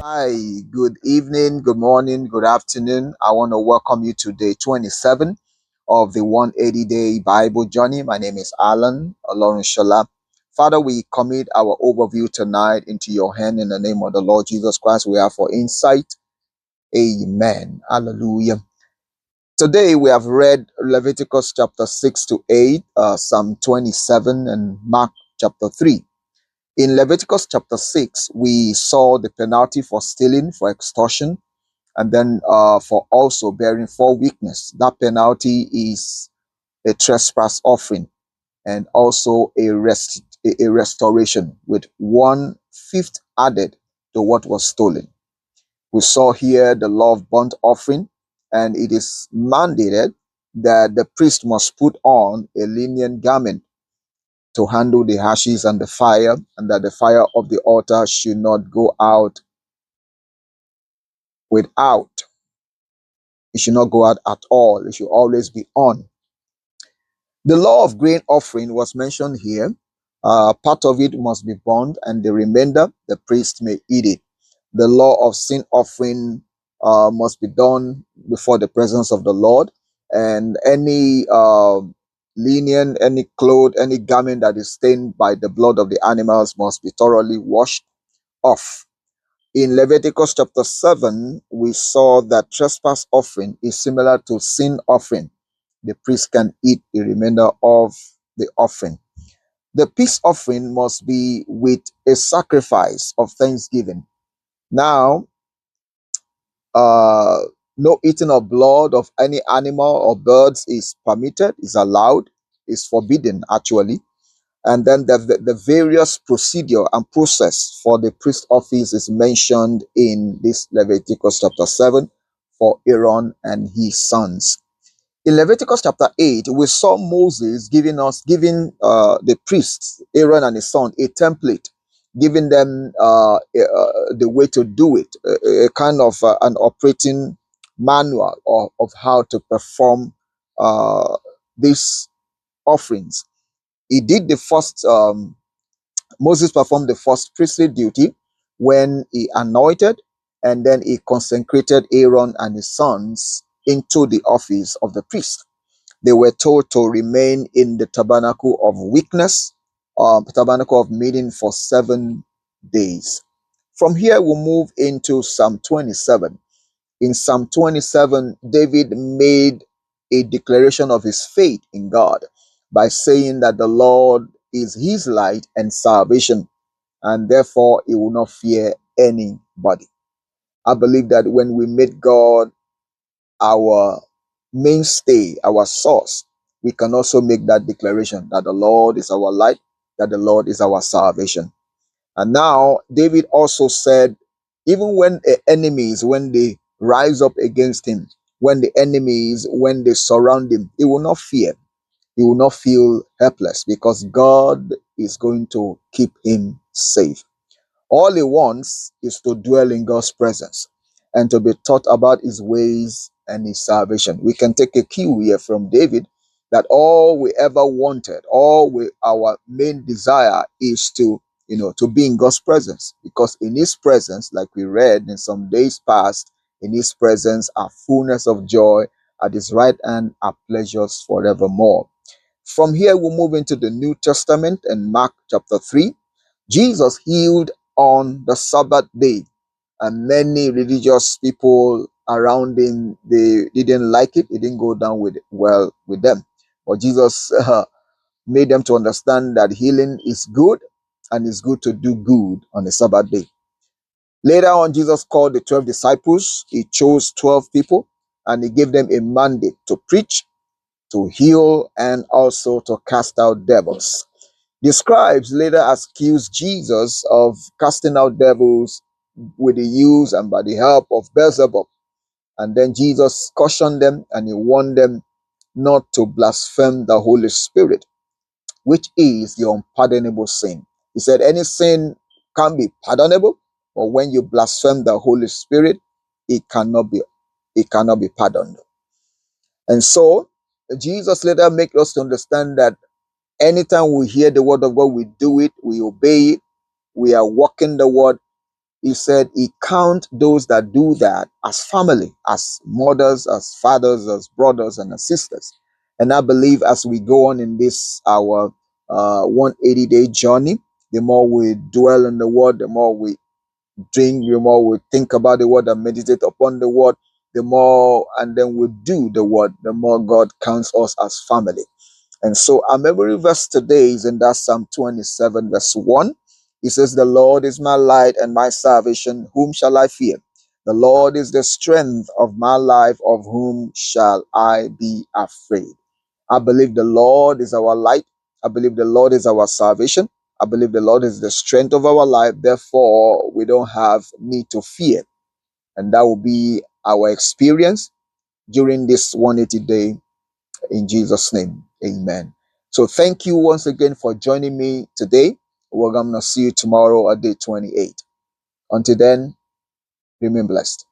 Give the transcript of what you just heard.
Hi, good evening, good morning, good afternoon. I want to welcome you to day 27 of the 180-day Bible journey. My name is Alan Olorunshola. Father, we commit our overview tonight into your hand in the name of the Lord Jesus Christ. We are for insight. Amen. Hallelujah. Today we have read Leviticus chapter 6 to 8, Psalm 27, and Mark chapter 3. In Leviticus chapter 6, we saw the penalty for stealing, for extortion, and then for also bearing false witness. That penalty is a trespass offering and also a restoration with 1/5 added to what was stolen. We saw here the law of burnt offering, and it is mandated that the priest must put on a linen garment to handle the ashes and the fire, and that the fire of the altar should not go out without. It should not go out at all. It should always be on. The law of grain offering was mentioned here. Part of it must be burnt, and the remainder the priest may eat it. The law of sin offering must be done before the presence of the Lord, and any linen, any cloth, any garment that is stained by the blood of the animals must be thoroughly washed off. In Leviticus chapter 7, we saw that trespass offering is similar to sin offering. The priest can eat the remainder of the offering. The peace offering must be with a sacrifice of thanksgiving. Now, uh, no eating of blood of any animal or birds is permitted, is allowed, is forbidden actually. And then the various procedure and process for the priest office is mentioned in this Leviticus chapter 7 for Aaron and his sons. In Leviticus chapter 8, we saw Moses giving the priests, Aaron and his son, a template, giving them the way to do it, a kind of an operating manual of how to perform these offerings. He did the first, Moses performed the first priestly duty when he anointed and then he consecrated Aaron and his sons into the office of the priest. They were told to remain in the tabernacle of witness, tabernacle of meeting for 7 days. From here, we'll move into Psalm 27. In Psalm 27, David made a declaration of his faith in God by saying that the Lord is his light and salvation, and therefore he will not fear anybody. I believe that when we make God our mainstay, our source, we can also make that declaration that the Lord is our light, that the Lord is our salvation. And now David also said, even when the enemies, when they rise up against him, when they surround him, he will not fear. He will not feel helpless because God is going to keep him safe. All he wants is to dwell in God's presence and to be taught about his ways and his salvation. We can take a cue here from David that all we ever wanted, our main desire is to be in God's presence, because in his presence, like we read in some days past, in his presence are fullness of joy, at his right hand are pleasures forevermore. From here, we'll move into the New Testament and Mark chapter 3. Jesus healed on the Sabbath day, and many religious people around him, they didn't like it. It didn't go down well with them. But Jesus made them to understand that healing is good, and it's good to do good on the Sabbath day. Later on, Jesus called the 12 disciples. He chose 12 people, and he gave them a mandate to preach, to heal, and also to cast out devils. The scribes later accused Jesus of casting out devils with the use and by the help of Beelzebub. And then Jesus cautioned them and he warned them not to blaspheme the Holy Spirit, which is the unpardonable sin. He said any sin can be pardonable, but when you blaspheme the Holy Spirit, it cannot be pardoned. And so Jesus later made us to understand that anytime we hear the word of God, we do it, we obey it, we are walking the word. he said he count those that do that as family, as mothers, as fathers, as brothers, and as sisters. And I believe as we go on in this our 180-day journey, the more we dwell in the word, the more we drink, the more we think about the word and meditate upon the word, the more, and then we do the word, the more God counts us as family. And so our memory verse today is in that Psalm 27, verse 1. It says, "The Lord is my light and my salvation. Whom shall I fear? The Lord is the strength of my life. Of whom shall I be afraid?" I believe the Lord is our light. I believe the Lord is our salvation. I believe the Lord is the strength of our life. Therefore, we don't have need to fear. And that will be our experience during this 180 day, in Jesus' name. Amen. So thank you once again for joining me today. We're going to see you tomorrow at day 28. Until then, remain blessed.